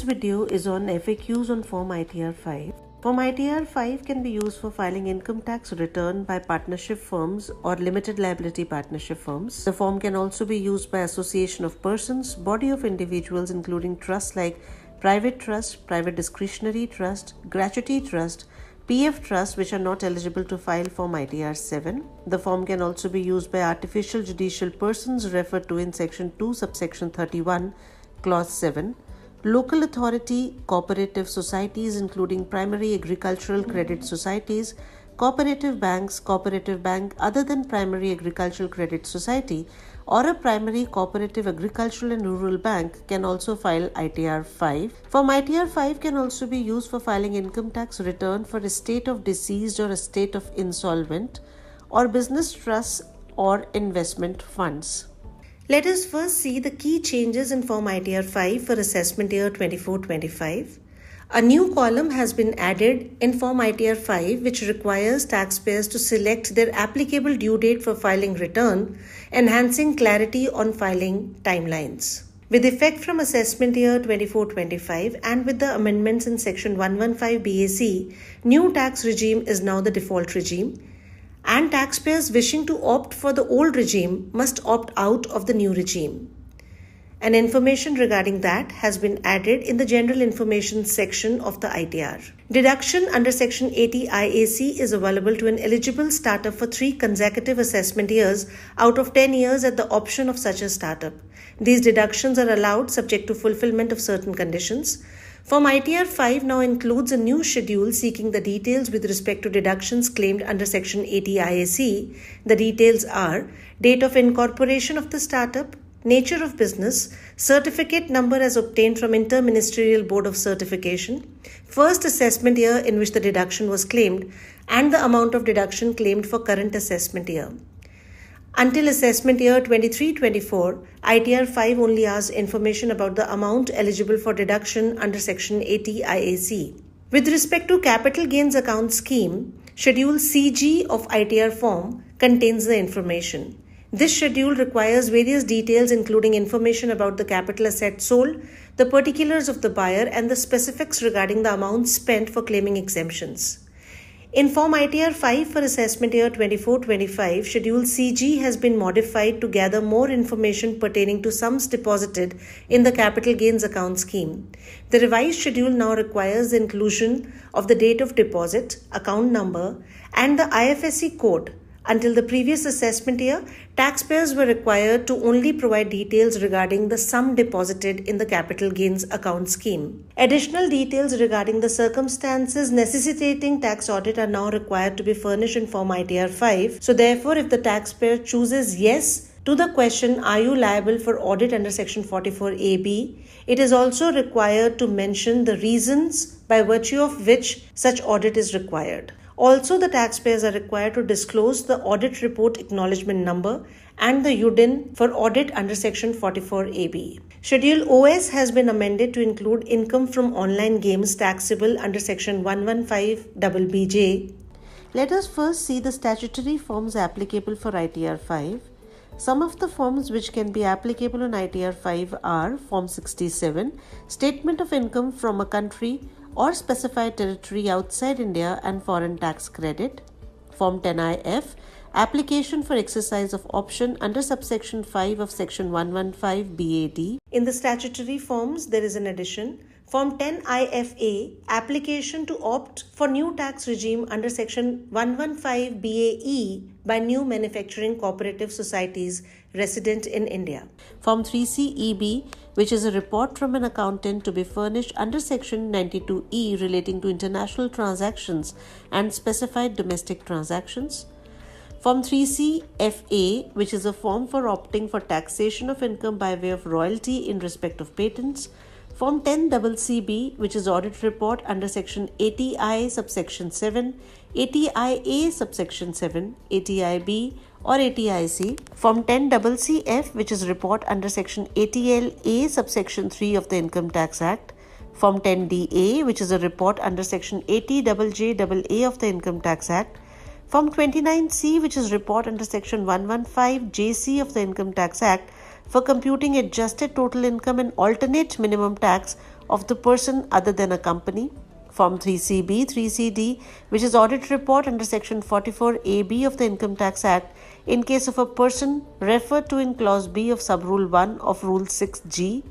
video is on FAQs on Form ITR 5. Form ITR 5 can be used for filing income tax return by partnership firms or limited liability partnership firms. The form can also be used by association of persons, body of individuals including trusts like private trust, private discretionary trust, gratuity trust, PF trust which are not eligible to file Form ITR 7. The form can also be used by artificial judicial persons referred to in Section 2, subsection 31, Clause 7. Local authority, cooperative societies including primary agricultural credit societies, cooperative banks, cooperative bank other than primary agricultural credit society, or a primary cooperative agricultural and rural bank can also file ITR 5. Form ITR 5 can also be used for filing income tax return for estate of deceased or estate of insolvent, or business trusts or investment funds. Let us first see the key changes in Form ITR 5 for assessment year 24-25. A new column has been added in Form ITR 5 which requires taxpayers to select their applicable due date for filing return, enhancing clarity on filing timelines. With effect from assessment year 24-25 and with the amendments in Section 115 BAC, new tax regime is now the default regime, and taxpayers wishing to opt for the old regime must opt out of the new regime. And information regarding that has been added in the General Information section of the ITR. Deduction under Section 80 IAC is available to an eligible startup for 3 consecutive assessment years out of 10 years at the option of such a startup. These deductions are allowed subject to fulfillment of certain conditions. Form ITR 5 now includes a new schedule seeking the details with respect to deductions claimed under Section 80 IAC. The details are date of incorporation of the startup, nature of business, certificate number as obtained from Inter-Ministerial Board of Certification, first assessment year in which the deduction was claimed, and the amount of deduction claimed for current assessment year. Until assessment year 23-24, ITR 5 only asks information about the amount eligible for deduction under Section 80 IAC. With respect to capital gains account scheme, Schedule CG of ITR form contains the information. This schedule requires various details including information about the capital asset sold, the particulars of the buyer, and the specifics regarding the amount spent for claiming exemptions. In Form ITR 5 for assessment year 24-25, Schedule CG has been modified to gather more information pertaining to sums deposited in the capital gains account scheme. The revised schedule now requires the inclusion of the date of deposit, account number, and the IFSC code. Until the previous assessment year, taxpayers were required to only provide details regarding the sum deposited in the capital gains account scheme. Additional details regarding the circumstances necessitating tax audit are now required to be furnished in Form ITR 5. So therefore, if the taxpayer chooses yes to the question, are you liable for audit under Section 44AB, it is also required to mention the reasons by virtue of which such audit is required. Also, the taxpayers are required to disclose the audit report acknowledgement number and the UDIN for audit under Section 44AB. Schedule OS has been amended to include income from online games taxable under Section 115 BBJ. Let us first see the statutory forms applicable for ITR 5. Some of the forms which can be applicable on ITR 5 are Form 67, Statement of Income from a country or specified territory outside India and foreign tax credit. Form 10IF, Application for exercise of option under subsection 5 of Section 115 BAD. In the statutory forms, there is an addition. Form 10IFA, Application to opt for new tax regime under Section 115 BAE by new manufacturing cooperative societies resident in India. Form 3CEB, which is a report from an accountant to be furnished under Section 92E relating to international transactions and specified domestic transactions. Form 3CFA, which is a form for opting for taxation of income by way of royalty in respect of patents. Form 10CCB, which is audit report under Section 80I subsection 7, 80IA subsection 7, 80IB or 80IC. Form 10CCF, which is report under Section 80LA subsection 3 of the Income Tax Act. Form 10DA, which is a report under Section 80JJAA of the Income Tax Act. Form 29C, which is report under Section 115 JC of the Income Tax Act for computing adjusted total income and alternate minimum tax of the person other than a company. Form 3CB, 3CD, which is audit report under Section 44AB of the Income Tax Act in case of a person referred to in Clause B of Subrule 1 of Rule 6G.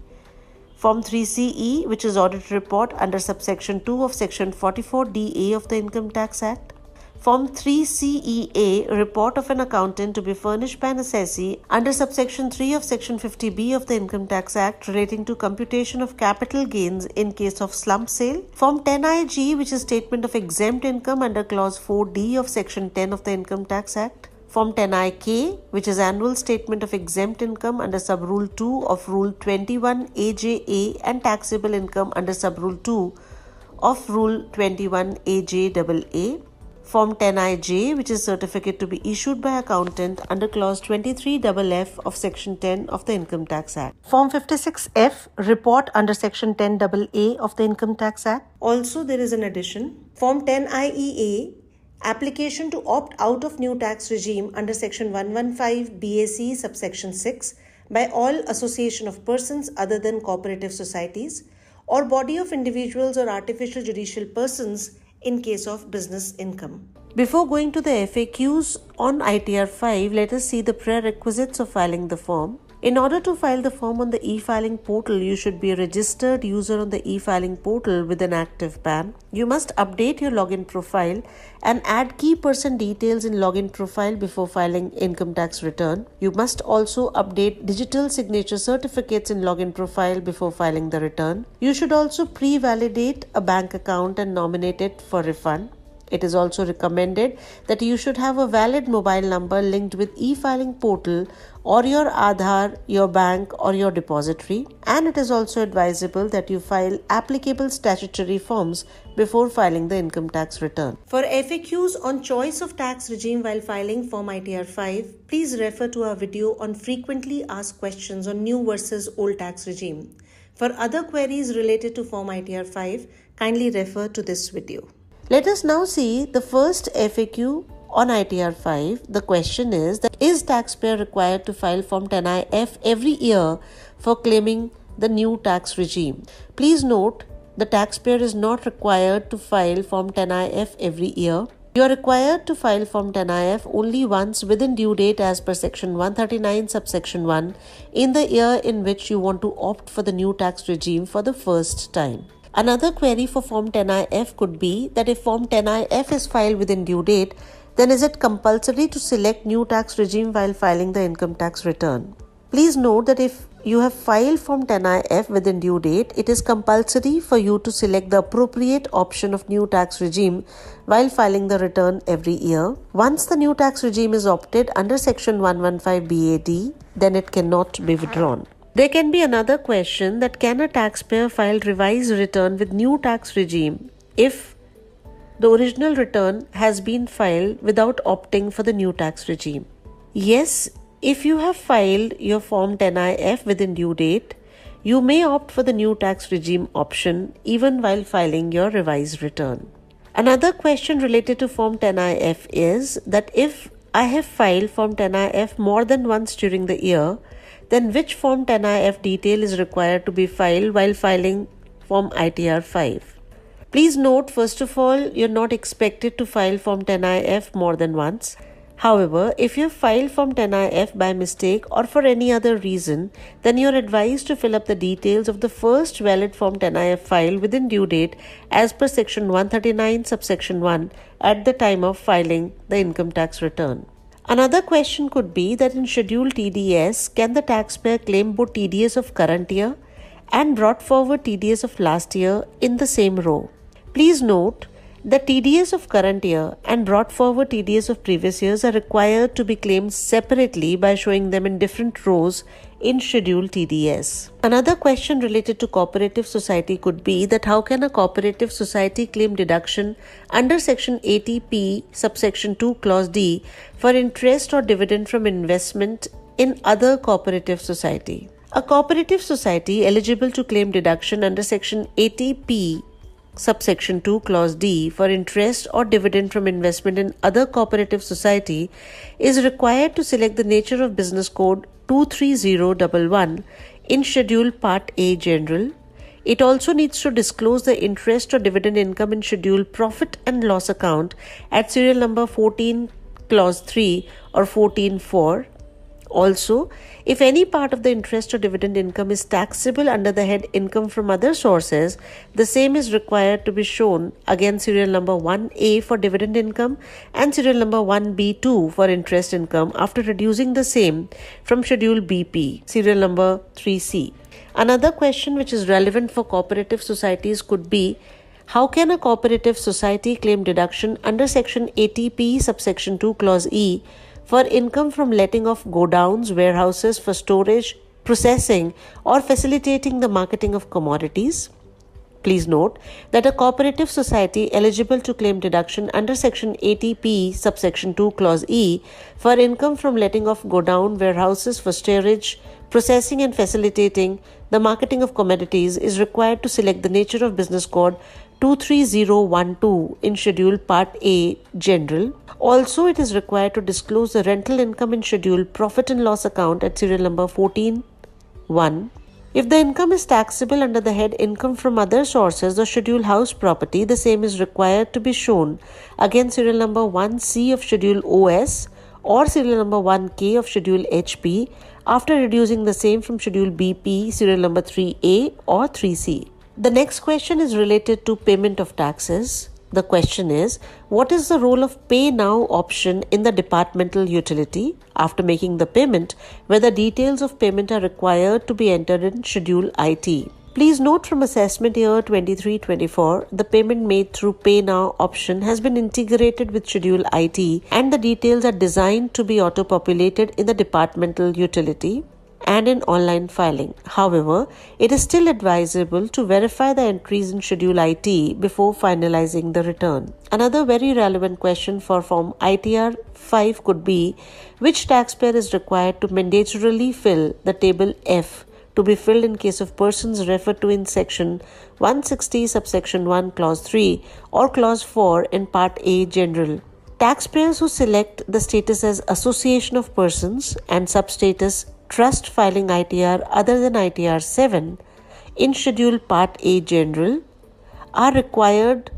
Form 3CE, which is audit report under subsection 2 of Section 44DA of the Income Tax Act. Form 3CEA, report of an accountant to be furnished by an assessee under subsection 3 of Section 50B of the Income Tax Act relating to computation of capital gains in case of slump sale. Form 10IG, which is statement of exempt income under Clause 4D of Section 10 of the Income Tax Act. Form 10IK, which is annual statement of exempt income under Subrule 2 of Rule 21 AJA and taxable income under Subrule 2 of Rule 21 AJAA. Form 10IJ, which is certificate to be issued by accountant under Clause 23FF of Section 10 of the Income Tax Act. Form 56F, report under Section 10AA of the Income Tax Act. Also, there is an addition. Form 10IEA, application to opt out of new tax regime under Section 115 BAC subsection 6 by all association of persons other than cooperative societies or body of individuals or artificial judicial persons in case of business income. Before going to the FAQs on ITR 5, let us see the prerequisites of filing the form. In order to file the form on the e-filing portal, you should be a registered user on the e-filing portal with an active PAN. You must update your login profile and add key person details in login profile before filing income tax return. You must also update digital signature certificates in login profile before filing the return. You should also pre-validate a bank account and nominate it for refund. It is also recommended that you should have a valid mobile number linked with e-filing portal or your Aadhaar, your bank or your depository. And it is also advisable that you file applicable statutory forms before filing the income tax return. For FAQs on choice of tax regime while filing Form ITR 5, please refer to our video on frequently asked questions on new versus old tax regime. For other queries related to Form ITR 5, kindly refer to this video. Let us now see the first FAQ on ITR 5. The question is that is taxpayer required to file Form 10IF every year for claiming the new tax regime? Please note the taxpayer is not required to file Form 10IF every year. You are required to file Form 10IF only once within due date as per Section 139 subsection 1 in the year in which you want to opt for the new tax regime for the first time. Another query for Form 10IF could be that if Form 10IF is filed within due date, then is it compulsory to select new tax regime while filing the income tax return? Please note that if you have filed Form 10IF within due date, it is compulsory for you to select the appropriate option of new tax regime while filing the return every year. Once the new tax regime is opted under Section 115 BAD, then it cannot be withdrawn. There can be another question that can a taxpayer file revised return with new tax regime if the original return has been filed without opting for the new tax regime? Yes, if you have filed your Form 10IF within due date, you may opt for the new tax regime option even while filing your revised return. Another question related to Form 10IF is that if I have filed Form 10IF more than once during the year, then which Form 10IF detail is required to be filed while filing Form ITR 5? Please note, first of all, you're not expected to file Form 10IF more than once. However, if you file Form 10IF by mistake or for any other reason, then you're advised to fill up the details of the first valid Form 10IF file within due date as per Section 139 subsection 1 at the time of filing the income tax return. Another question could be that in Schedule TDS, can the taxpayer claim both TDS of current year and brought forward TDS of last year in the same row? Please note that TDS of current year and brought forward TDS of previous years are required to be claimed separately by showing them in different rows in Schedule TDS. Another question related to cooperative society could be that how can a cooperative society claim deduction under Section 80P subsection 2 clause D for interest or dividend from investment in other cooperative society? A cooperative society eligible to claim deduction under Section 80P subsection 2 clause D for interest or dividend from investment in other cooperative society is required to select the nature of business code 23011 in Schedule Part A General. It also needs to disclose the interest or dividend income in Schedule Profit and Loss account at serial number 14 clause 3 or 14.4. Also, if any part of the interest or dividend income is taxable under the head income from other sources, the same is required to be shown, again serial number 1A for dividend income and serial number 1B2 for interest income, after reducing the same from Schedule BP, serial number 3C. Another question which is relevant for cooperative societies could be, how can a cooperative society claim deduction under Section 80P subsection 2 clause E for income from letting of godowns, warehouses for storage, processing, or facilitating the marketing of commodities? Please note that a cooperative society eligible to claim deduction under Section 80P subsection 2 clause E for income from letting of godown, warehouses for storage, processing and facilitating the marketing of commodities is required to select the nature of business code 23012 in Schedule Part A General. Also, it is required to disclose the rental income in Schedule Profit and Loss account at serial number 14.1. If the income is taxable under the head income from other sources or Schedule House Property, the same is required to be shown, again serial number 1C of Schedule OS or serial number 1K of Schedule HP, after reducing the same from Schedule BP, serial number 3A or 3C. The next question is related to payment of taxes. The question is, what is the role of Pay Now option in the departmental utility? After making the payment, whether details of payment are required to be entered in Schedule IT. Please note, from assessment year 23-24, the payment made through Pay Now option has been integrated with Schedule IT and the details are designed to be auto-populated in the departmental utility and in online filing. However, it is still advisable to verify the entries in Schedule IT before finalizing the return. Another very relevant question for Form ITR 5 could be, which taxpayer is required to mandatorily fill the Table F to be filled in case of persons referred to in Section 160 subsection 1 clause 3 or clause 4 in Part A General. Taxpayers who select the status as Association of Persons and substatus Trust filing ITR other than ITR 7 in Schedule Part A General are required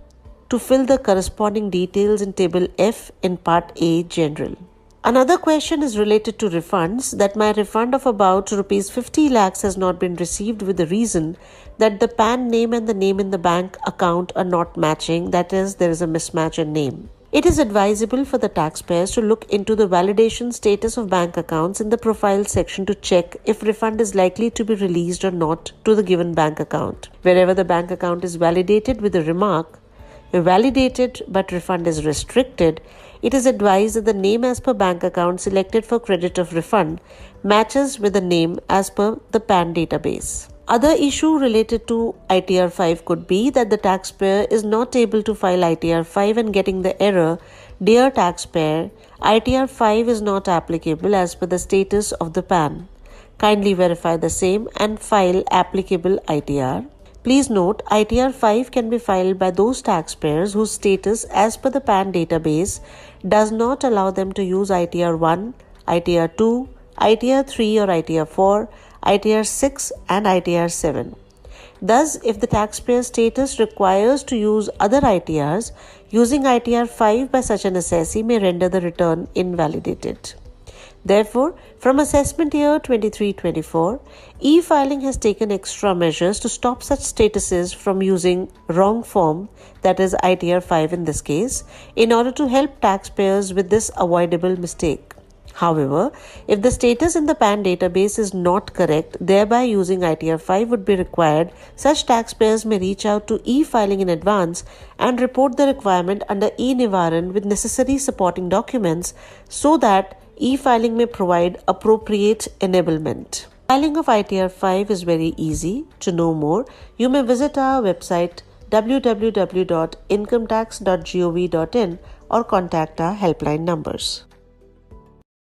to fill the corresponding details in Table F in Part A General. Another question is related to refunds, that my refund of about Rs 50 lakhs has not been received with the reason that the PAN name and the name in the bank account are not matching, that is, there is a mismatch in name. It is advisable for the taxpayers to look into the validation status of bank accounts in the profile section to check if refund is likely to be released or not to the given bank account. Wherever the bank account is validated with the remark, validated but refund is restricted, it is advised that the name as per bank account selected for credit of refund matches with the name as per the PAN database. Other issue related to ITR 5 could be that the taxpayer is not able to file ITR 5 and getting the error, "Dear taxpayer, ITR 5 is not applicable as per the status of the PAN. Kindly verify the same and file applicable ITR." Please note, ITR 5 can be filed by those taxpayers whose status as per the PAN database does not allow them to use ITR 1, ITR 2, ITR 3 or ITR 4, ITR 6 and ITR 7. Thus, if the taxpayer status requires to use other ITRs, using ITR 5 by such an assessee may render the return invalidated. Therefore, from assessment year 23-24, e-filing has taken extra measures to stop such statuses from using wrong form, that is ITR 5 in this case, in order to help taxpayers with this avoidable mistake. However, if the status in the PAN database is not correct, thereby using ITR 5 would be required, such taxpayers may reach out to e-filing in advance and report the requirement under e-Nivaran with necessary supporting documents so that e-filing may provide appropriate enablement. Filing of ITR 5 is very easy. To know more, you may visit our website www.incometax.gov.in or contact our helpline numbers.